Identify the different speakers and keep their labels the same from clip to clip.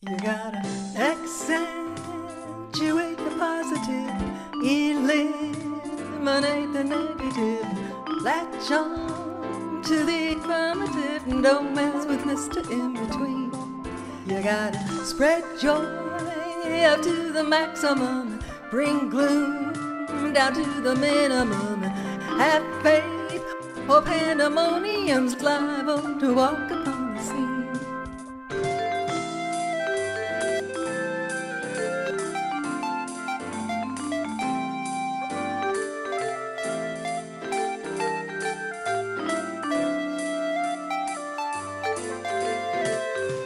Speaker 1: You gotta accentuate the positive, eliminate the negative, latch on to the affirmative, and don't mess with Mr. In Between. You gotta spread joy up to the maximum, bring gloom down to the minimum, have faith or pandemonium's liable to walk upon the scene.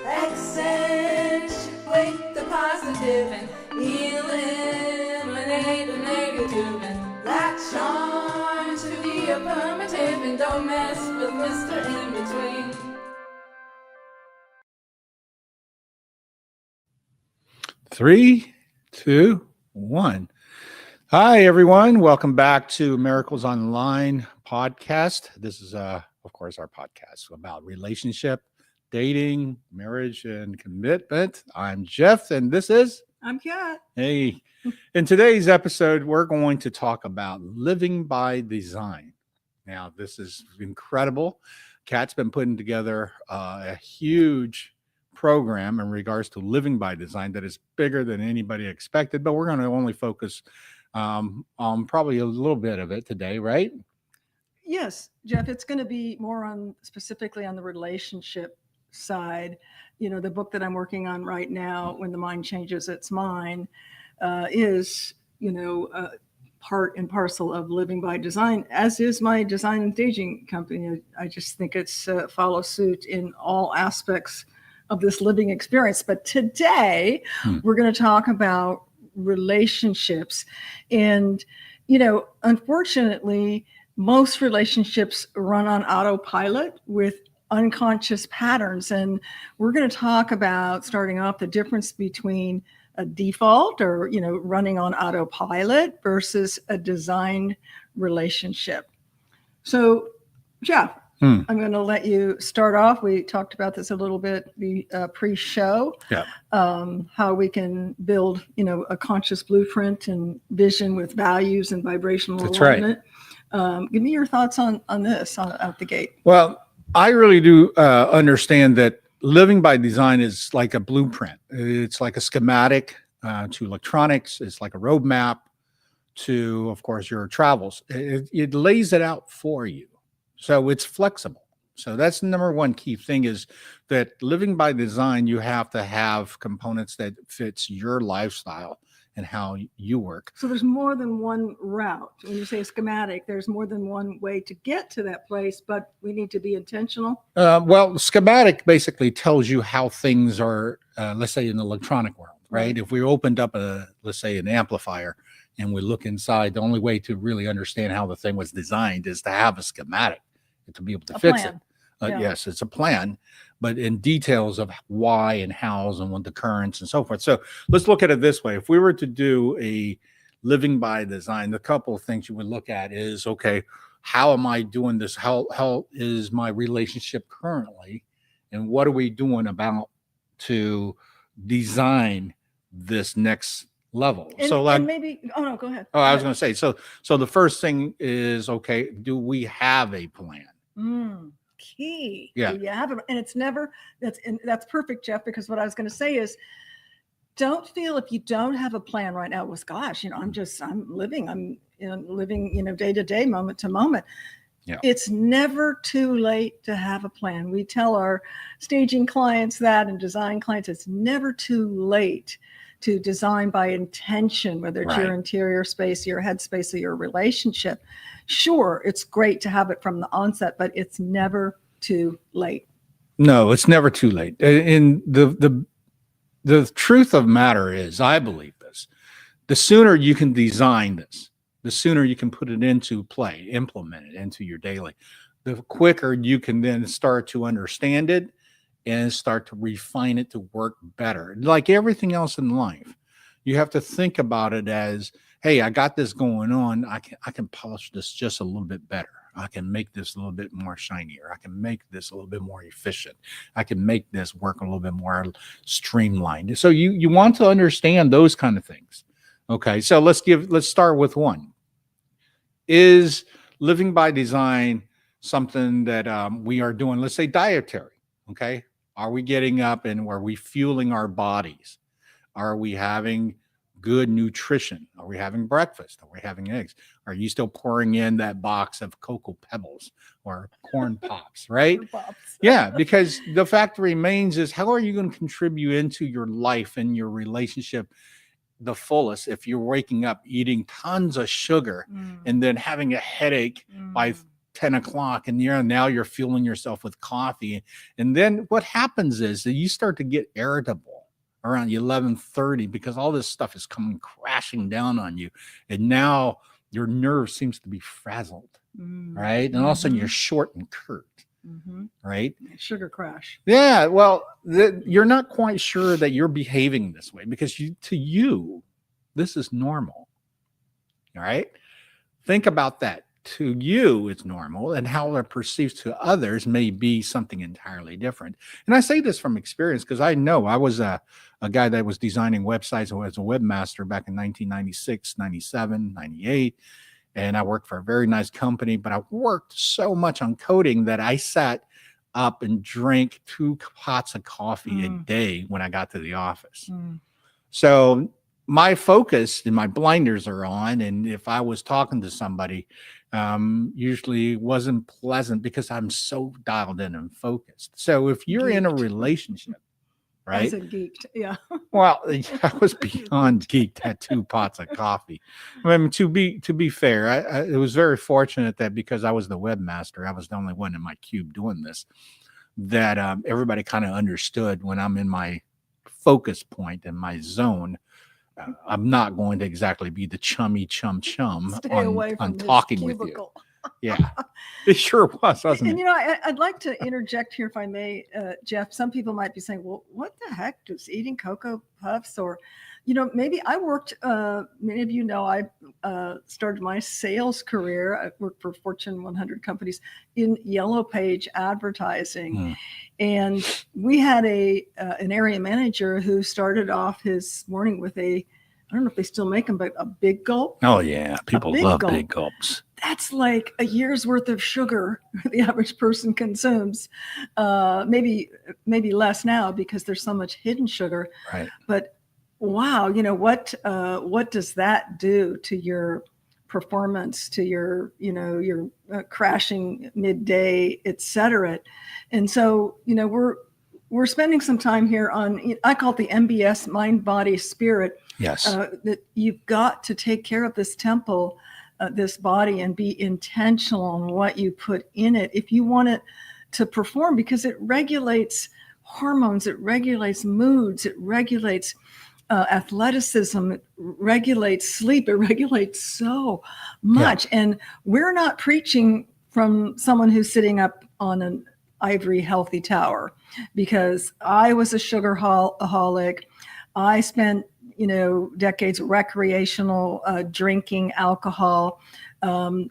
Speaker 1: Accentuate the positive and eliminate the negative, and latch on to the affirmative, and don't mess with Mr. In Between.
Speaker 2: Three, two, one. Hi, everyone. Welcome back to Miracles Online podcast. This is, of course, our podcast about relationship, dating, marriage, and commitment. I'm Jeff, and this is...
Speaker 1: I'm Kat.
Speaker 2: Hey. In today's episode, we're going to talk about living by design. Now, this is incredible. Kat's been putting together a huge program in regards to living by design that is bigger than anybody expected, but we're going to only focus on probably a little bit of it today, right?
Speaker 3: Yes, Jeff, it's going to be more on specifically on the relationship side. You know, the book that I'm working on right now, When the Mind Changes, It's Mine, is, part and parcel of living by design, as is my design and staging company. I just think it's follow suit in all aspects of this living experience. But today we're going to talk about relationships. And, unfortunately, most relationships run on autopilot with unconscious patterns. And we're going to talk about, starting off, the difference between a default or, running on autopilot versus a designed relationship. So, Jeff, I'm going to let you start off. We talked about this a little bit pre-show, how we can build, a conscious blueprint and vision with values and vibrational alignment. Right. Give me your thoughts on this out the gate.
Speaker 2: Well, I really do understand that living by design is like a blueprint. It's like a schematic to electronics. It's like a roadmap to, of course, your travels. It lays it out for you. So it's flexible. So that's the number one key thing, is that living by design, you have to have components that fits your lifestyle and how you work.
Speaker 3: So there's more than one route. When you say schematic, there's more than one way to get to that place, but we need to be intentional.
Speaker 2: Well, schematic basically tells you how things are, let's say in the electronic world, right? If we opened up let's say an amplifier and we look inside, the only way to really understand how the thing was designed is to have a schematic and to be able to fix
Speaker 3: plan.
Speaker 2: It. Yes, it's a plan, but in details of why and hows and what the currents and so forth. So let's look at it this way. If we were to do a living by design, the couple of things you would look at is, okay, how am I doing this? How is my relationship currently? And what are we doing about to design this next level?
Speaker 3: And,
Speaker 2: so like,
Speaker 3: and maybe, no, go ahead.
Speaker 2: Oh, I was going to say, so the first thing is, okay, do we have a plan?
Speaker 3: Key.
Speaker 2: Yeah.
Speaker 3: Do you have it? And it's never, that's perfect, Jeff, because what I was going to say is, don't feel if you don't have a plan right now, gosh, I'm living day to day, moment to moment. Yeah. It's never too late to have a plan. We tell our staging clients that, and design clients, it's never too late to design by intention, whether it's your interior space, your head space, or your relationship. Sure, it's great to have it from the onset, but it's never too late.
Speaker 2: No, it's never too late. And the truth of the matter is, I believe this, the sooner you can design this, the sooner you can put it into play, implement it into your daily, the quicker you can then start to understand it and start to refine it to work better. Like everything else in life, you have to think about it as, hey, I got this going on. I can polish this just a little bit better. I can make this a little bit more shinier. I can make this a little bit more efficient. I can make this work a little bit more streamlined. So you want to understand those kind of things. Okay, so let's start with one. Is living by design something that we are doing? Let's say dietary. Okay, are we getting up and are we fueling our bodies? Are we having good nutrition? Are we having breakfast? Are we having eggs? Are you still pouring in that box of Cocoa Pebbles or Corn Pops, right? Yeah, because the fact remains is, how are you going to contribute into your life and your relationship the fullest if you're waking up eating tons of sugar and then having a headache by 10 o'clock, and now you're fueling yourself with coffee. And then what happens is that you start to get irritable around 11:30 because all this stuff is coming crashing down on you. And now your nerve seems to be frazzled, right? And all of a sudden you're short and curt, right?
Speaker 3: Sugar crash.
Speaker 2: Yeah, well, you're not quite sure that you're behaving this way because to you, this is normal, all right? Think about that. To you, it's normal, and how they're perceived to others may be something entirely different. And I say this from experience because I know I was a guy that was designing websites as a webmaster back in 1996, 97, 98. And I worked for a very nice company, but I worked so much on coding that I sat up and drank 2 pots of coffee a day when I got to the office. So my focus and my blinders are on. And if I was talking to somebody, usually wasn't pleasant because I'm so dialed in and focused. So if you're in a relationship, right?
Speaker 3: As a geeked, yeah.
Speaker 2: Well, I was beyond geeked at 2 pots of coffee. I mean, to be fair, it was very fortunate that because I was the webmaster, I was the only one in my cube doing this, that everybody kind of understood when I'm in my focus point in my zone. I'm not going to exactly be the chummy chum on talking with you. Yeah, it sure was, wasn't
Speaker 3: And
Speaker 2: it?
Speaker 3: I'd like to interject here, if I may, Jeff. Some people might be saying, well, what the heck does eating Cocoa Puffs, or, maybe I worked, many of you know, I started my sales career. I worked for Fortune 100 companies in Yellow Page advertising. And we had an area manager who started off his morning with I don't know if they still make them, but a big gulp.
Speaker 2: Oh, yeah. People love big gulps.
Speaker 3: That's like a year's worth of sugar the average person consumes. Maybe less now because there's so much hidden sugar.
Speaker 2: Right.
Speaker 3: But wow, what does that do to your performance, to your crashing midday, et cetera? And so, we're spending some time here on, I call it the MBS, mind, body, spirit.
Speaker 2: Yes.
Speaker 3: That you've got to take care of this temple, this body, and be intentional on what you put in it if you want it to perform, because it regulates hormones, it regulates moods, it regulates athleticism, it regulates sleep, it regulates so much. Yeah. And we're not preaching from someone who's sitting up on an ivory healthy tower, because I was a sugaraholic. I spent decades recreational drinking alcohol.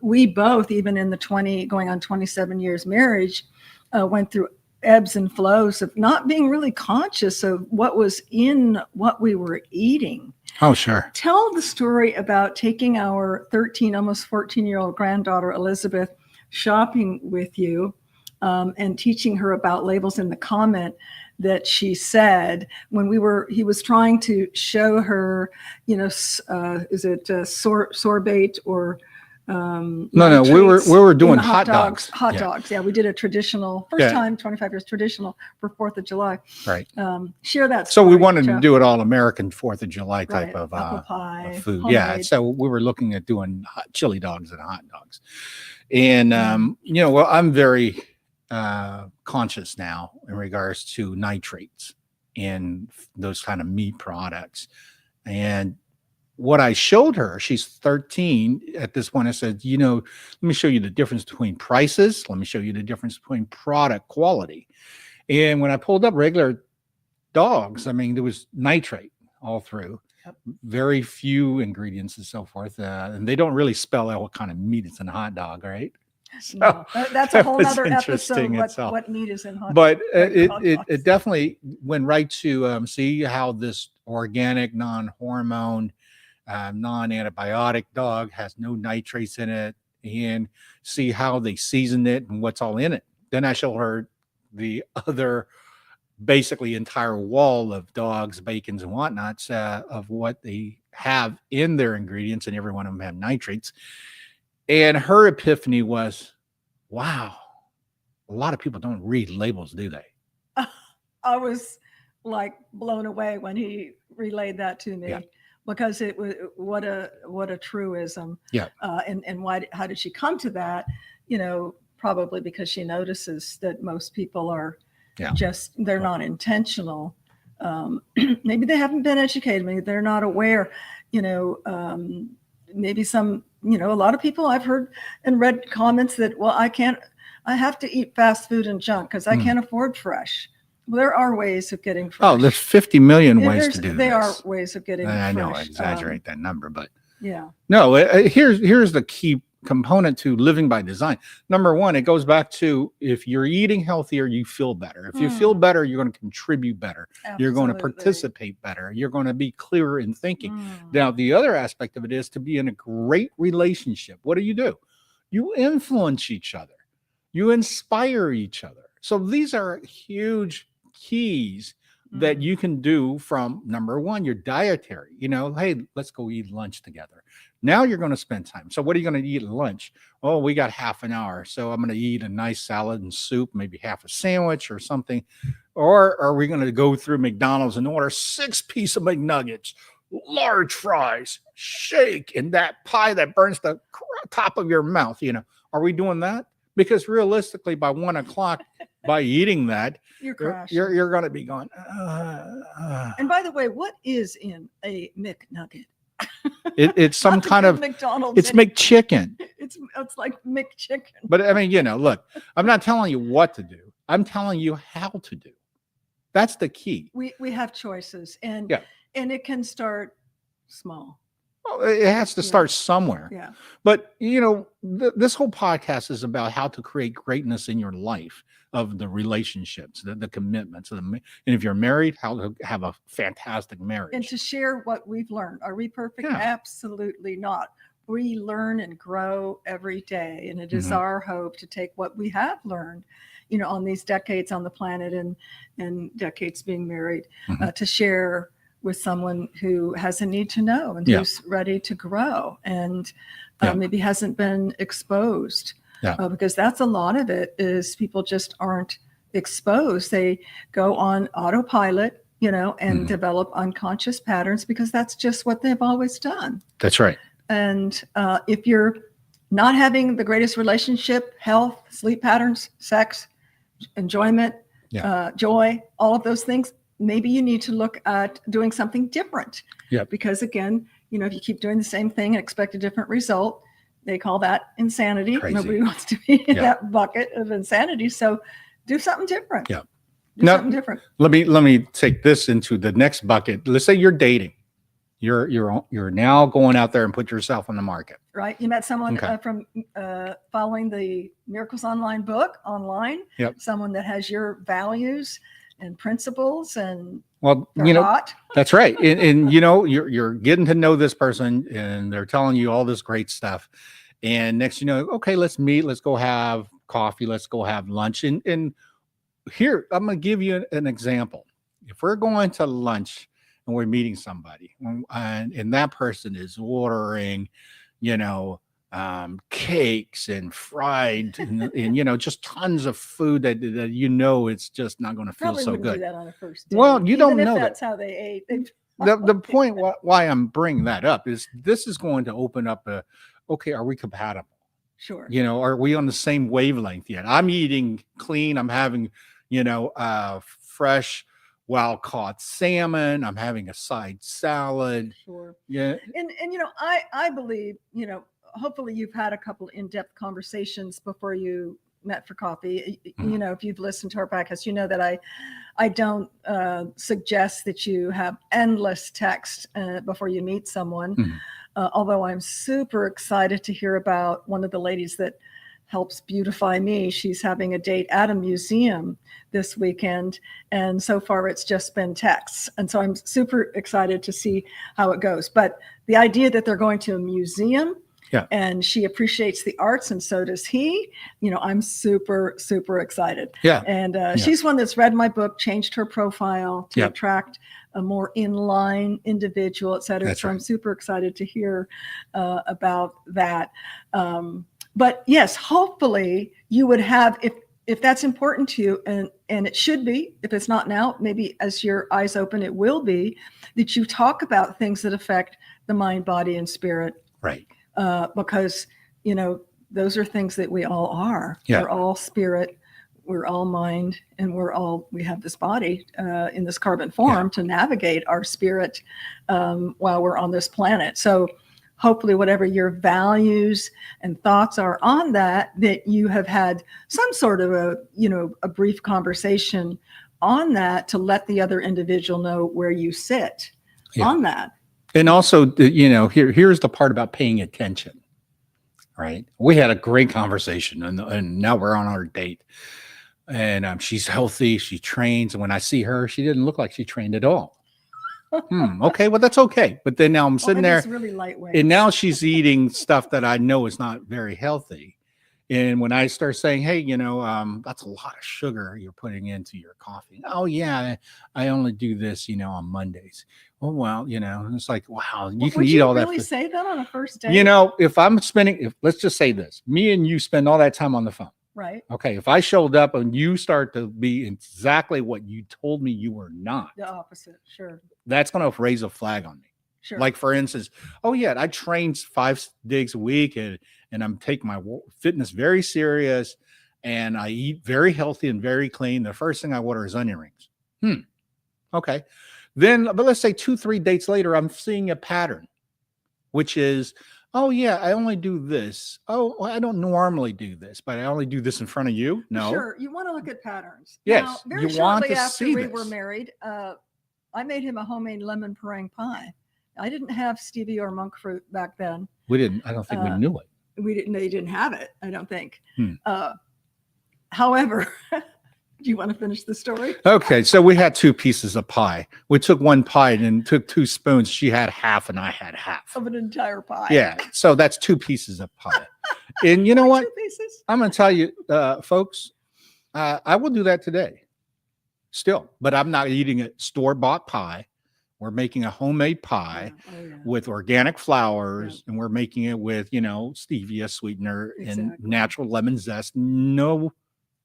Speaker 3: We both, even in the going on 27 years marriage, went through ebbs and flows of not being really conscious of what was in what we were eating.
Speaker 2: Oh, sure.
Speaker 3: Tell the story about taking our 13, almost 14-year-old granddaughter, Elizabeth, shopping with you, and teaching her about labels. In the comment that she said when he was trying to show her, is it sorbate or
Speaker 2: no, we were doing hot dogs.
Speaker 3: Hot dogs. Yeah, we did a traditional first time, 25 years traditional for 4th of July.
Speaker 2: Right.
Speaker 3: Share that.
Speaker 2: So we wanted to do it all American 4th of July type
Speaker 3: right.
Speaker 2: of
Speaker 3: apple pie,
Speaker 2: food.
Speaker 3: Homemade.
Speaker 2: Yeah. So we were looking at doing chili dogs and hot dogs, and well, I'm very conscious now in regards to nitrates in those kind of meat products. And what I showed her, she's 13 at this point, I said, let me show you the difference between prices. Let me show you the difference between product quality. And when I pulled up regular dogs, I mean, there was nitrate all through. Yep. Very few ingredients and so forth. And they don't really spell out what kind of meat it's in a hot dog, right? So
Speaker 3: No, that's a
Speaker 2: that
Speaker 3: whole
Speaker 2: was
Speaker 3: nother episode.
Speaker 2: interesting itself.
Speaker 3: What meat is in hot
Speaker 2: But
Speaker 3: hot
Speaker 2: it
Speaker 3: dogs.
Speaker 2: definitely went right to see how this organic, non-hormone, non-antibiotic dog has no nitrates in it, and see how they season it and what's all in it. Then I showed her the other, basically entire wall of dogs, bacons, and whatnots of what they have in their ingredients, and every one of them have nitrates. And her epiphany was, wow, a lot of people don't read labels, do they?
Speaker 3: I was like blown away when he relayed that to me.
Speaker 2: Yeah.
Speaker 3: Because it was what a truism.
Speaker 2: Yeah.
Speaker 3: And how did she come to that? Probably because she notices that most people are they're not intentional. Maybe they haven't been educated. Maybe they're not aware. Maybe some. A lot of people I've heard and read comments that, well, I have to eat fast food and junk because I can't afford fresh. Well, there are ways of getting fresh.
Speaker 2: Oh, there's 50 million ways to do this.
Speaker 3: There are ways of getting fresh.
Speaker 2: I know I exaggerate that number, but
Speaker 3: yeah.
Speaker 2: No, here's the key component to living by design. Number one, it goes back to, if you're eating healthier, you feel better. If you feel better, you're going to contribute better.
Speaker 3: Absolutely.
Speaker 2: You're going to participate better. You're going to be clearer in thinking. Now, the other aspect of it is to be in a great relationship. What do? You influence each other. You inspire each other. So these are huge keys that you can do from, number one, your dietary. Hey, let's go eat lunch together. Now you're going to spend time. So what are you going to eat at lunch? Oh, we got half an hour. So I'm going to eat a nice salad and soup, maybe half a sandwich or something. Or are we going to go through McDonald's and order 6 pieces of McNuggets, large fries, shake, and that pie that burns the top of your mouth? Are we doing that? Because realistically, by 1 o'clock, by eating that, you're going to be going.
Speaker 3: And by the way, what is in a McNugget?
Speaker 2: It's some kind of
Speaker 3: McDonald's.
Speaker 2: It's McChicken.
Speaker 3: It's like McChicken.
Speaker 2: But I mean, look, I'm not telling you what to do. I'm telling you how to do. That's the key.
Speaker 3: We have choices, and it can start small.
Speaker 2: Well, it has to start somewhere.
Speaker 3: Yeah.
Speaker 2: But, this whole podcast is about how to create greatness in your life, of the relationships, the commitments. And if you're married, how to have a fantastic marriage.
Speaker 3: And to share what we've learned. Are we perfect?
Speaker 2: Yeah.
Speaker 3: Absolutely not. We learn and grow every day. And it is our hope to take what we have learned, on these decades on the planet and decades being married, to share with someone who has a need to know and who's ready to grow and maybe hasn't been exposed. Because that's a lot of it, is people just aren't exposed. They go on autopilot, and develop unconscious patterns because that's just what they've always done.
Speaker 2: That's right.
Speaker 3: And if you're not having the greatest relationship, health, sleep patterns, sex, enjoyment, joy, all of those things, maybe you need to look at doing something different. Because again, if you keep doing the same thing and expect a different result, they call that insanity.
Speaker 2: Crazy.
Speaker 3: Nobody wants to be in that bucket of insanity. So do something different.
Speaker 2: Yeah.
Speaker 3: Do something different.
Speaker 2: Let me take this into the next bucket. Let's say you're dating. You're now going out there and put yourself on the market.
Speaker 3: Right. You met someone from following the Miracles Online book online.
Speaker 2: Yep.
Speaker 3: Someone that has your values and principles, and
Speaker 2: hot. That's right. And you're getting to know this person, and they're telling you all this great stuff. And next, okay, let's meet, let's go have coffee, let's go have lunch. And here, I'm going to give you an example. If we're going to lunch and we're meeting somebody, and that person is ordering, cakes and fried and just tons of food that it's just not going to feel so good.
Speaker 3: Do that on a first date.
Speaker 2: Well, you don't
Speaker 3: Even
Speaker 2: know
Speaker 3: if that's how they ate.
Speaker 2: The point why I'm bringing that up is this is going to open up okay, are we compatible?
Speaker 3: Sure.
Speaker 2: Are we on the same wavelength yet? I'm eating clean. I'm having, fresh, wild caught salmon. I'm having a side salad.
Speaker 3: Sure.
Speaker 2: Yeah.
Speaker 3: And I believe, hopefully you've had a couple in-depth conversations before you met for coffee. If you've listened to our podcast, that I don't suggest that you have endless text before you meet someone. Although I'm super excited to hear about one of the ladies that helps beautify me. She's having a date at a museum this weekend. And so far it's just been texts. And so I'm super excited to see how it goes. But the idea that they're going to a museum,
Speaker 2: Yeah.
Speaker 3: and she appreciates the arts, and so does he. I'm super, super excited.
Speaker 2: Yeah.
Speaker 3: And she's one that's read my book, changed her profile to
Speaker 2: Yeah.
Speaker 3: attract a more in-line individual, et cetera.
Speaker 2: That's
Speaker 3: so
Speaker 2: right.
Speaker 3: I'm super excited to hear about that. But yes, hopefully you would have, if that's important to you, and it should be, if it's not now, maybe as your eyes open, it will be, that you talk about things that affect the mind, body, and spirit.
Speaker 2: Right.
Speaker 3: Because, those are things that we all are.
Speaker 2: Yeah.
Speaker 3: We're all spirit, we're all mind, and we have this body in this carbon form to navigate our spirit while we're on this planet. So hopefully whatever your values and thoughts are on that you have had some sort of a brief conversation on that to let the other individual know where you sit on that.
Speaker 2: And also, here's the part about paying attention, right? We had a great conversation, and now we're on our date. And she's healthy, she trains. And when I see her, she didn't look like she trained at all. Okay, well, that's okay. But then now I'm sitting there,
Speaker 3: it's really lightweight.
Speaker 2: and now she's eating stuff that I know is not very healthy. And when I start saying, hey, that's a lot of sugar you're putting into your coffee. Oh, yeah, I only do this, on Mondays. Oh, well, it's like, wow, you can eat all that.
Speaker 3: Would you really say that on a first date?
Speaker 2: If I'm let's just say this, me and you spend all that time on the phone.
Speaker 3: Right.
Speaker 2: Okay. If I showed up and you start to be exactly what you told me you were not.
Speaker 3: The opposite. Sure.
Speaker 2: That's going to raise a flag on me.
Speaker 3: Sure.
Speaker 2: Like, for instance, oh yeah, I train 5 days a week and I'm taking my fitness very serious and I eat very healthy and very clean. The first thing I order is onion rings. Okay. Then, but let's say 2-3 dates later, I'm seeing a pattern, which is, oh yeah, I only do this. Oh, well, I don't normally do this, but I only do this in front of you. No.
Speaker 3: Sure. You want to look at patterns.
Speaker 2: Yes.
Speaker 3: Now, very
Speaker 2: You want
Speaker 3: shortly
Speaker 2: to
Speaker 3: after
Speaker 2: see
Speaker 3: we
Speaker 2: this.
Speaker 3: were married, I made him a homemade lemon meringue pie. I didn't have stevia or monk fruit back then.
Speaker 2: We didn't. I don't think we knew it.
Speaker 3: They didn't have it. I don't think. However, do you want to finish the story?
Speaker 2: Okay, so we had 2 pieces of pie. We took one pie and took 2 spoons. She had half and I had half.
Speaker 3: Of an entire pie.
Speaker 2: Yeah, so that's 2 pieces of pie. And you know what?
Speaker 3: 2 pieces?
Speaker 2: I'm going to tell you, folks, I will do that today still, but I'm not eating a store-bought pie. We're making a homemade pie with organic flours, and we're making it with, stevia sweetener and natural lemon zest. No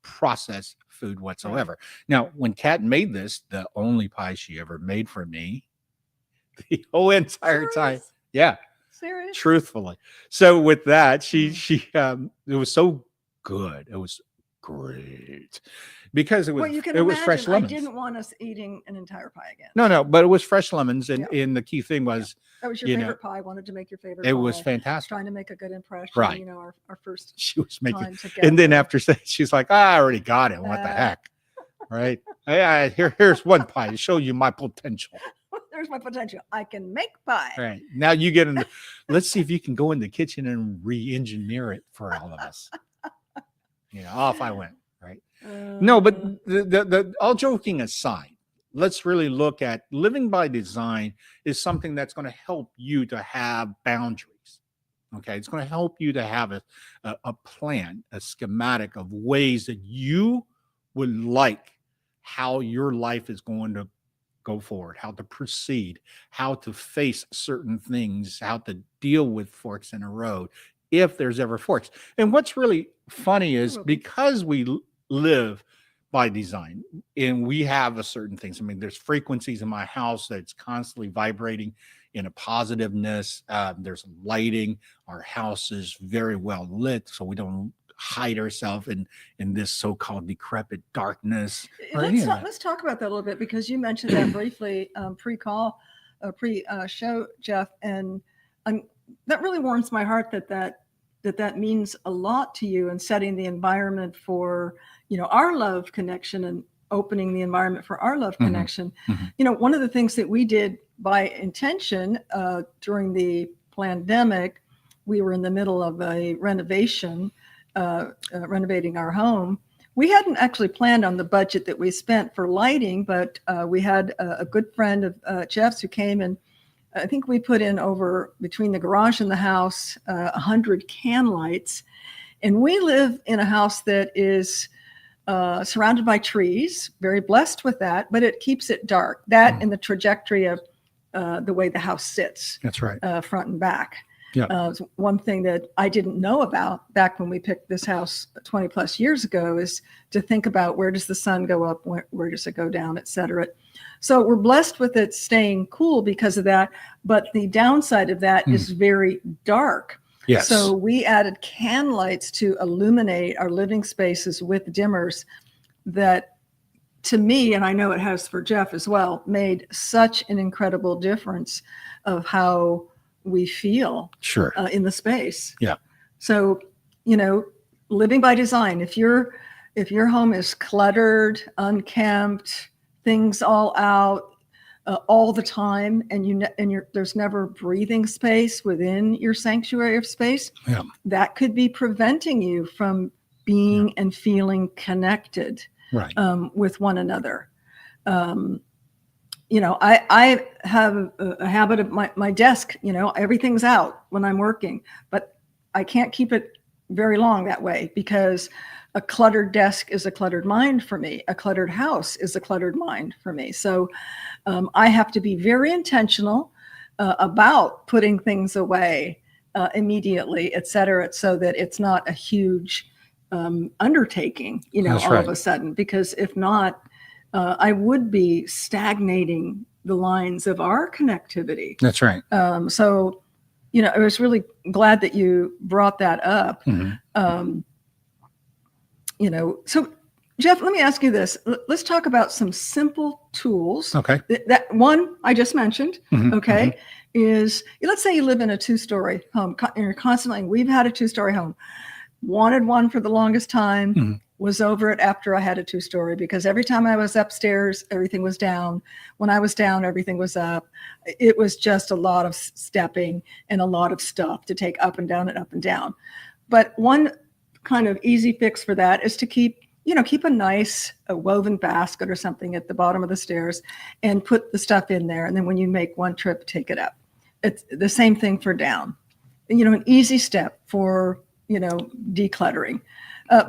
Speaker 2: processed food whatsoever. Now, when Kat made this, the only pie she ever made for me, the whole entire time. Yeah.
Speaker 3: Serious?
Speaker 2: Truthfully. So with that, it was so good. It was great because it was,
Speaker 3: well, you can
Speaker 2: it was fresh
Speaker 3: imagine
Speaker 2: lemons.
Speaker 3: I didn't want us eating an entire pie again.
Speaker 2: No, but it was fresh lemons. And the key thing was,
Speaker 3: that was your favorite pie. I wanted to make your favorite
Speaker 2: it
Speaker 3: pie.
Speaker 2: was fantastic.
Speaker 3: Trying to make a good impression.
Speaker 2: Right.
Speaker 3: Our first
Speaker 2: She was making,
Speaker 3: time together.
Speaker 2: and then after she's like, I already got it. What the heck? Right. Here's one pie to show you my potential.
Speaker 3: There's my potential. I can make pie.
Speaker 2: Right. Now you get in let's see if you can go in the kitchen and re-engineer it for all of us. Off I went. Right. No, but the all joking aside, let's really look at living by design is something that's going to help you to have boundaries. Okay. It's going to help you to have a plan, a schematic of ways that you would like how your life is going to go forward, how to proceed, how to face certain things, how to deal with forks in a road, if there's ever forks. And what's really funny is because we live by design and we have a certain things. I mean, there's frequencies in my house that's constantly vibrating in a positiveness. There's lighting. Our house is very well lit, so we don't hide ourselves in this so-called decrepit darkness.
Speaker 3: Let's talk about that a little bit, because you mentioned that briefly pre-show, Jeff, and that really warms my heart that means a lot to you, and setting the environment for our love connection and opening the environment for our love connection. One of the things that we did by intention during the pandemic, we were in the middle of a renovation renovating our home, we hadn't actually planned on the budget that we spent for lighting, but we had a good friend of Jeff's who came, and I think we put in over, between the garage and the house, 100 can lights. And we live in a house that is surrounded by trees, very blessed with that, but it keeps it dark. That and the trajectory of the way the house sits.
Speaker 2: That's right.
Speaker 3: Front and back.
Speaker 2: Yeah.
Speaker 3: One thing that I didn't know about back when we picked this house 20 plus years ago is to think about, where does the sun go up, where does it go down, et cetera. So we're blessed with it staying cool because of that. But the downside of that is very dark.
Speaker 2: Yes.
Speaker 3: So we added can lights to illuminate our living spaces with dimmers that, to me, and I know it has for Jeff as well, made such an incredible difference of how we feel
Speaker 2: Sure.
Speaker 3: In the space.
Speaker 2: Yeah.
Speaker 3: So, living by design, if your home is cluttered, unkempt, things all out all the time, and there's never breathing space within your sanctuary of space, that could be preventing you from being and feeling connected with one another. I have a habit of my desk, everything's out when I'm working, but I can't keep it very long that way, because a cluttered desk is a cluttered mind for me. A cluttered house is a cluttered mind for me. So I have to be very intentional about putting things away immediately, et cetera, so that it's not a huge undertaking, all of a sudden, because if not, I would be stagnating the lines of our connectivity.
Speaker 2: That's right.
Speaker 3: So, I was really glad that you brought that up. So Jeff, let me ask you this. Let's talk about some simple tools.
Speaker 2: Okay.
Speaker 3: That one I just mentioned, is, let's say you live in a 2-story home, and you're constantly, we've had a 2-story home, wanted one for the longest time, was over it after I had a 2-story, because every time I was upstairs, everything was down. When I was down, everything was up. It was just a lot of stepping and a lot of stuff to take up and down and up and down. But one kind of easy fix for that is to keep a nice woven basket or something at the bottom of the stairs and put the stuff in there. And then when you make one trip, take it up. It's the same thing for down. An easy step for, decluttering.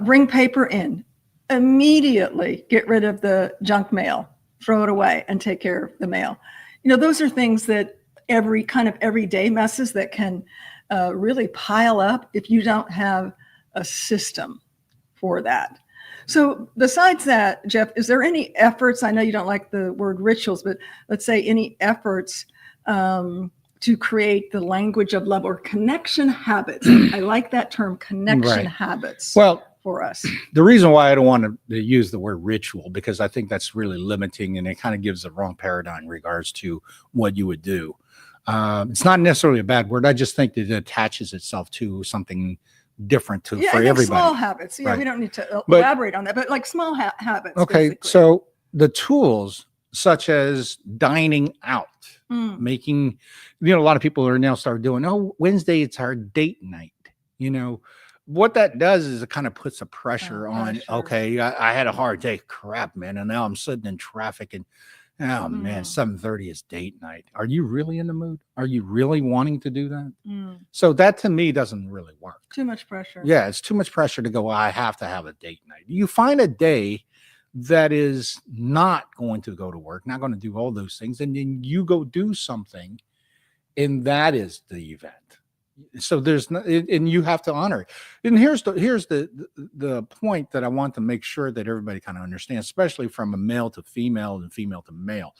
Speaker 3: Bring paper in. Immediately get rid of the junk mail. Throw it away and take care of the mail. Those are things that everyday messes that can really pile up if you don't have a system for that. So besides that, Jeff, is there any efforts? I know you don't like the word rituals, but let's say any efforts to create the language of love or connection habits. I like that term, connection habits.
Speaker 2: Well,
Speaker 3: for us.
Speaker 2: The reason why I don't want to use the word ritual, because I think that's really limiting and it kind of gives the wrong paradigm in regards to what you would do. It's not necessarily a bad word. I just think that it attaches itself to something different for everybody.
Speaker 3: Small habits. Yeah, we don't need to elaborate on that, but like small habits.
Speaker 2: Okay, basically. So the tools such as dining out, making, a lot of people are now started doing, Wednesday, it's our date night, What that does is it kind of puts a pressure on, okay, I had a hard day, crap, man, and now I'm sitting in traffic and, man, 7:30 is date night. Are you really in the mood? Are you really wanting to do that? So that to me doesn't really work.
Speaker 3: Too much pressure.
Speaker 2: Yeah, it's too much pressure to go, I have to have a date night. You find a day that is not going to go to work, not going to do all those things, and then you go do something, and that is the event. So there's no, and you have to honor it. And here's the point that I want to make sure that everybody kind of understands, especially from a male to female and female to male.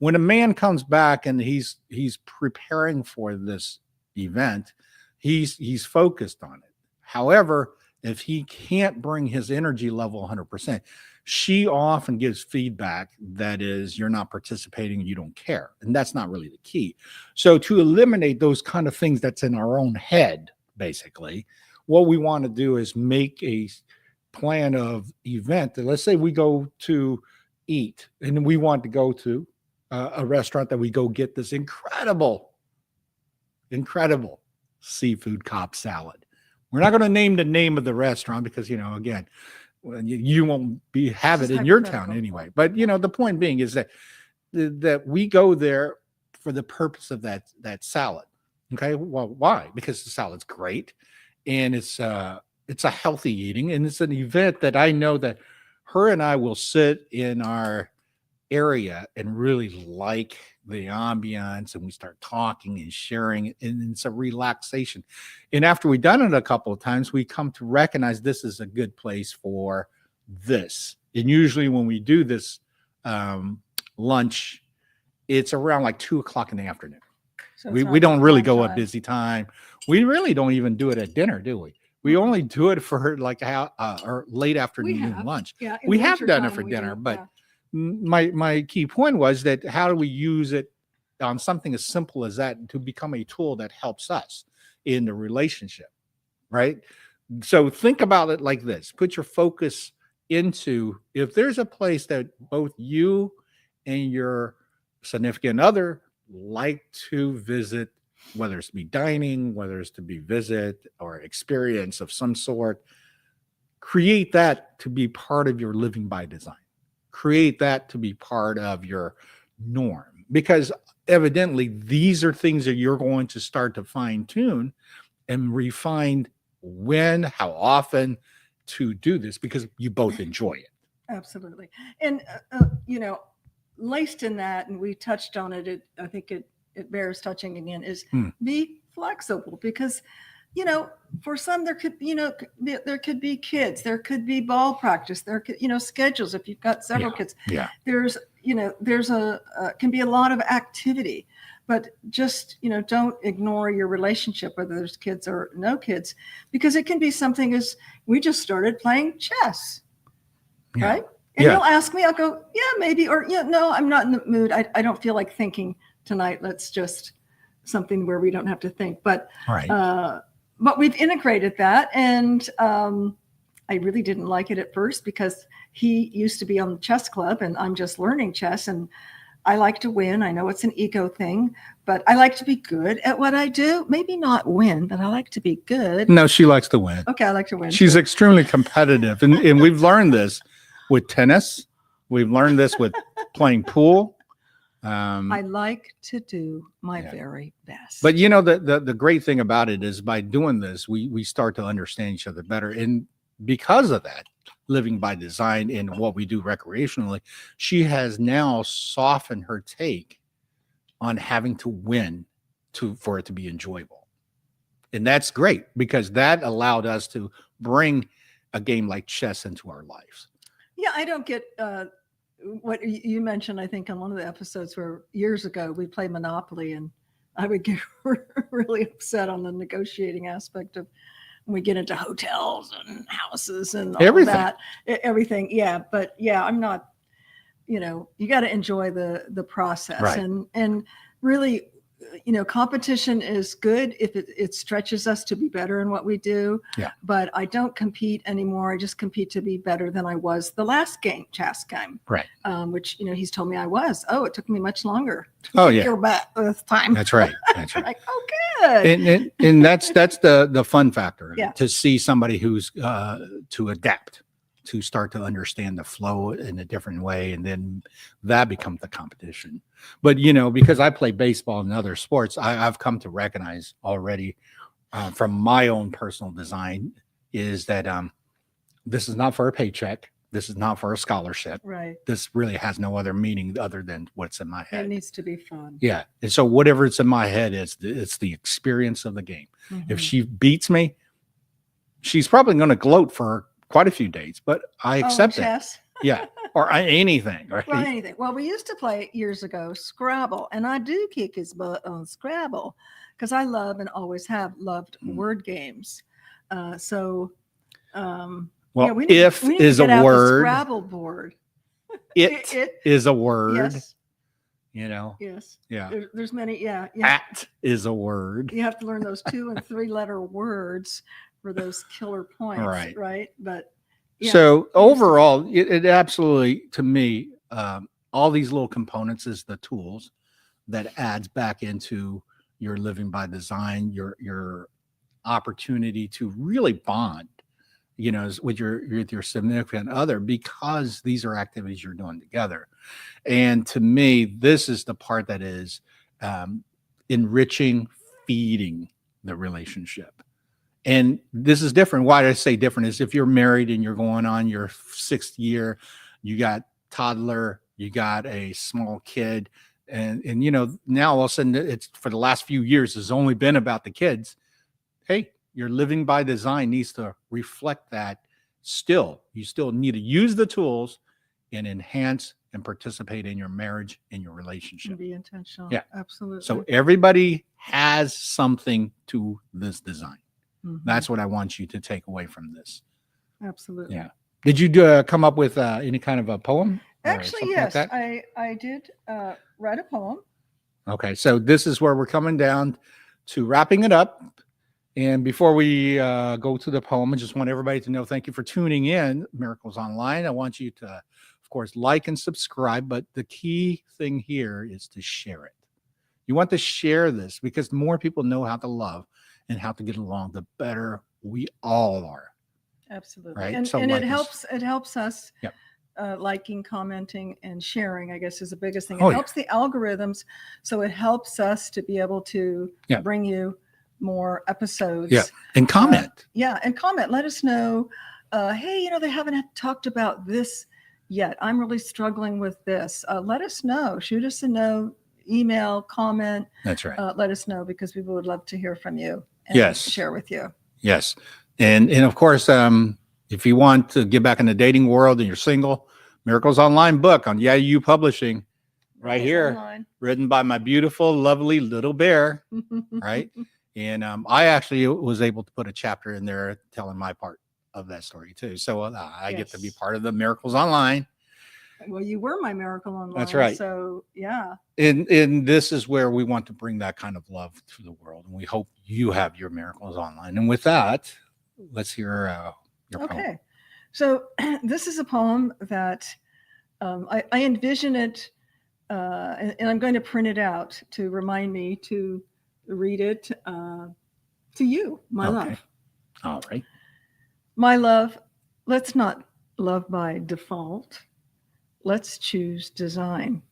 Speaker 2: When a man comes back and he's preparing for this event, he's focused on it. However, if he can't bring his energy level 100%, she often gives feedback that is, you're not participating, you don't care. And that's not really the key. So to eliminate those kind of things that's in our own head, basically, what we want to do is make a plan of event. Let's say we go to eat and we want to go to a restaurant that we go get this incredible seafood Cobb salad. We're not going to name the name of the restaurant because, again, well, you won't have
Speaker 3: This
Speaker 2: it
Speaker 3: is
Speaker 2: in your town
Speaker 3: hypothetical.
Speaker 2: anyway. But, the point being is that we go there for the purpose of that salad. Okay. Well, why? Because the salad's great and it's a healthy eating, and it's an event that I know that her and I will sit in our area and really like the ambiance, and we start talking and sharing, and it's a relaxation. And after we've done it a couple of times, we come to recognize this is a good place for this. And usually when we do this lunch, it's around like 2:00 in the afternoon.
Speaker 3: So it's
Speaker 2: We
Speaker 3: not
Speaker 2: don't really
Speaker 3: prime
Speaker 2: go at
Speaker 3: time.
Speaker 2: busy time. We really don't even do it at dinner, do we? We only do it for like or late afternoon
Speaker 3: have.
Speaker 2: lunch.
Speaker 3: Yeah, in
Speaker 2: We have
Speaker 3: winter
Speaker 2: done it
Speaker 3: time
Speaker 2: for
Speaker 3: we
Speaker 2: dinner,
Speaker 3: do,
Speaker 2: but
Speaker 3: yeah.
Speaker 2: my key point was that how do we use it on something as simple as that to become a tool that helps us in the relationship, right? So think about it like this. Put your focus into, if there's a place that both you and your significant other like to visit, whether it's to be dining, whether it's to be visit or experience of some sort, create that to be part of your living by design. Create that to be part of your norm, because evidently these are things that you're going to start to fine tune and refine when, how often to do this, because you both enjoy it.
Speaker 3: Absolutely. And, laced in that, and we touched on it, I think it bears touching again, is be flexible, because, for some there could, there could be kids, there could be ball practice, there could, schedules. If you've got several kids, there's, can be a lot of activity, but just, don't ignore your relationship, whether there's kids or no kids, because it can be something as we just started playing chess, right? And you'll ask me, I'll go, yeah, maybe, or no, I'm not in the mood. I don't feel like thinking tonight. Let's just something where we don't have to think. But but we've integrated that, and I really didn't like it at first because he used to be on the chess club, and I'm just learning chess, and I like to win. I know it's an ego thing, but I like to be good at what I do. Maybe not win, but I like to be good.
Speaker 2: No, she likes to win.
Speaker 3: Okay, I like to win.
Speaker 2: She's extremely competitive, and we've learned this with tennis. We've learned this with playing pool.
Speaker 3: I like to do my very best.
Speaker 2: But the great thing about it is by doing this, we start to understand each other better. And because of that, living by design and what we do recreationally, she has now softened her take on having to win for it to be enjoyable. And that's great, because that allowed us to bring a game like chess into our lives.
Speaker 3: Yeah, I don't get what you mentioned, I think, on one of the episodes where years ago we played Monopoly, and I would get really upset on the negotiating aspect of when we get into hotels and houses and all that. Everything. Yeah. But yeah, I'm not, you got to enjoy the process.
Speaker 2: Right.
Speaker 3: And really, competition is good if it stretches us to be better in what we do.
Speaker 2: Yeah.
Speaker 3: But I don't compete anymore. I just compete to be better than I was the last chess game.
Speaker 2: Right.
Speaker 3: Which, he's told me I was. Oh, it took me much longer.
Speaker 2: Your
Speaker 3: butt this time.
Speaker 2: That's right. That's right.
Speaker 3: Like, oh, good.
Speaker 2: And that's the fun factor.
Speaker 3: Yeah.
Speaker 2: To see somebody who's to adapt, to start to understand the flow in a different way, and then that becomes the competition. But because I play baseball and other sports, I've come to recognize already from my own personal design is that this is not for a paycheck. This is not for a scholarship.
Speaker 3: Right.
Speaker 2: This really has no other meaning other than what's in my head.
Speaker 3: It needs to be fun.
Speaker 2: Yeah. And so whatever it's in my head, it's the experience of the game.
Speaker 3: Mm-hmm.
Speaker 2: If she beats me, she's probably going to gloat for quite a few days, but I accept it. Yeah. Or anything. Right?
Speaker 3: Well, anything. Well, we used to play years ago Scrabble, and I do kick his butt on Scrabble because I love and always have loved word games. Well,
Speaker 2: if is a word.
Speaker 3: Scrabble board.
Speaker 2: It is a word.
Speaker 3: Yes.
Speaker 2: Yes. Yeah.
Speaker 3: There's many. Yeah.
Speaker 2: At is a word.
Speaker 3: You have to learn those 2 and 3 letter words for those killer points. Right. But yeah.
Speaker 2: So overall, it absolutely, to me, all these little components is the tools that adds back into your living by design, your opportunity to really bond, with your significant other, because these are activities you're doing together. And to me, this is the part that is enriching, feeding the relationship. And this is different. Why I say different is if you're married and you're going on your 6th year, you got toddler, you got a small kid, and now all of a sudden it's for the last few years has only been about the kids. Hey, your living by design needs to reflect that. You still need to use the tools and enhance and participate in your marriage and your relationship.
Speaker 3: And be intentional.
Speaker 2: Yeah,
Speaker 3: absolutely.
Speaker 2: So everybody has something to this design.
Speaker 3: Mm-hmm.
Speaker 2: That's what I want you to take away from this.
Speaker 3: Absolutely.
Speaker 2: Yeah. Did you come up with any kind of a poem?
Speaker 3: Actually, yes, like I did write a poem.
Speaker 2: Okay, so this is where we're coming down to wrapping it up. And before we go to the poem, I just want everybody to know, thank you for tuning in, Miracles Online. I want you to, of course, like and subscribe. But the key thing here is to share it. You want to share this because the more people know how to love and how to get along, the better we all are.
Speaker 3: Absolutely.
Speaker 2: Right.
Speaker 3: And,
Speaker 2: so
Speaker 3: and
Speaker 2: like
Speaker 3: it helps us.
Speaker 2: Yep.
Speaker 3: Liking, commenting, and sharing, I guess, is the biggest thing. It
Speaker 2: Oh,
Speaker 3: helps the algorithms. So it helps us to be able to bring you more episodes.
Speaker 2: Yeah. And comment.
Speaker 3: And comment. Let us know, hey, they haven't talked about this yet. I'm really struggling with this. Let us know. Shoot us a note, email, comment.
Speaker 2: That's right.
Speaker 3: Let us know, because we would love to hear from you and share with you.
Speaker 2: Yes. And of course, if you want to get back in the dating world and you're single, Miracles Online book on You Publishing, right here, online, written by my beautiful, lovely little bear, right? And I actually was able to put a chapter in there telling my part of that story too. So I get to be part of the Miracles Online.
Speaker 3: Well, you were my Miracle Online.
Speaker 2: That's right.
Speaker 3: So yeah.
Speaker 2: And this is where we want to bring that kind of love to the world. And we hope you have your Miracles Online. And with that, let's hear your poem.
Speaker 3: Okay. So this is a poem that I envision it, and I'm going to print it out to remind me to read it to you, my love.
Speaker 2: All right.
Speaker 3: My love, let's not love by default. Let's choose design.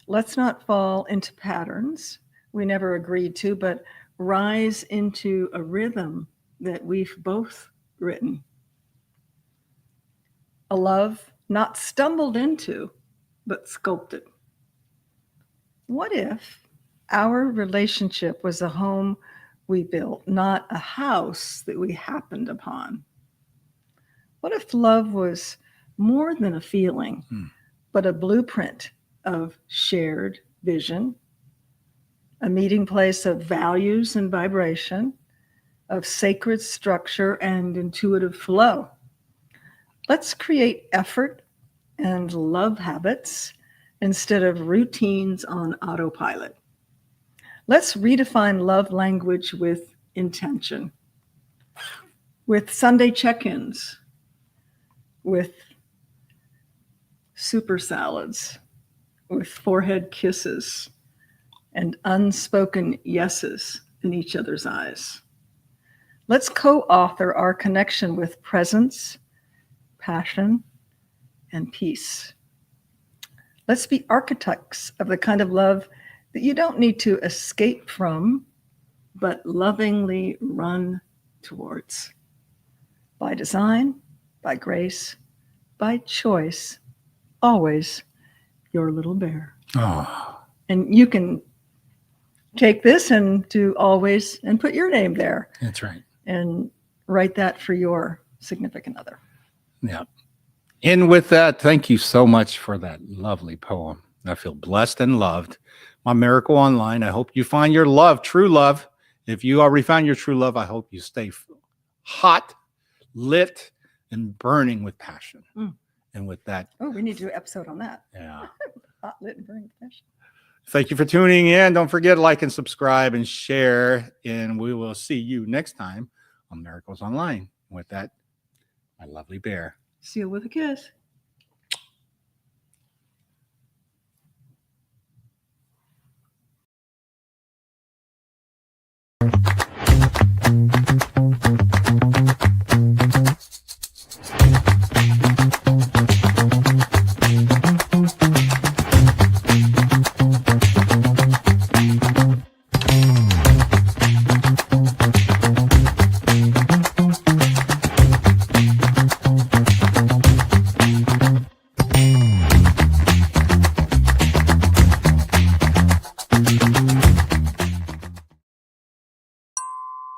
Speaker 3: Let's not fall into patterns we never agreed to, but rise into a rhythm that we've both written. A love not stumbled into, but sculpted. What if our relationship was a home we built, not a house that we happened upon? What if love was more than a feeling, but a blueprint of shared vision, a meeting place of values and vibration, of sacred structure and intuitive flow? Let's create effort and love habits instead of routines on autopilot. Let's redefine love language with intention, with Sunday check-ins, with super salads, with forehead kisses, and unspoken yeses in each other's eyes. Let's co-author our connection with presence, passion, and peace. Let's be architects of the kind of love that you don't need to escape from, but lovingly run towards. By design, by grace, by choice, always your little bear.
Speaker 2: Oh.
Speaker 3: And you can take this and do always and put your name there.
Speaker 2: That's right.
Speaker 3: And write that for your significant other.
Speaker 2: Yeah. And with that, thank you so much for that lovely poem. I feel blessed and loved. My Miracle Online, I hope you find your love, true love. If you already found your true love, I hope you stay hot, lit, and burning with passion. And with that.
Speaker 3: Oh, we need to do an episode on that.
Speaker 2: Yeah.
Speaker 3: Hot, lit, and burning with passion.
Speaker 2: Thank you for tuning in. Don't forget to like and subscribe and share. And we will see you next time on Miracles Online. With that, my lovely bear.
Speaker 3: Seal with a kiss.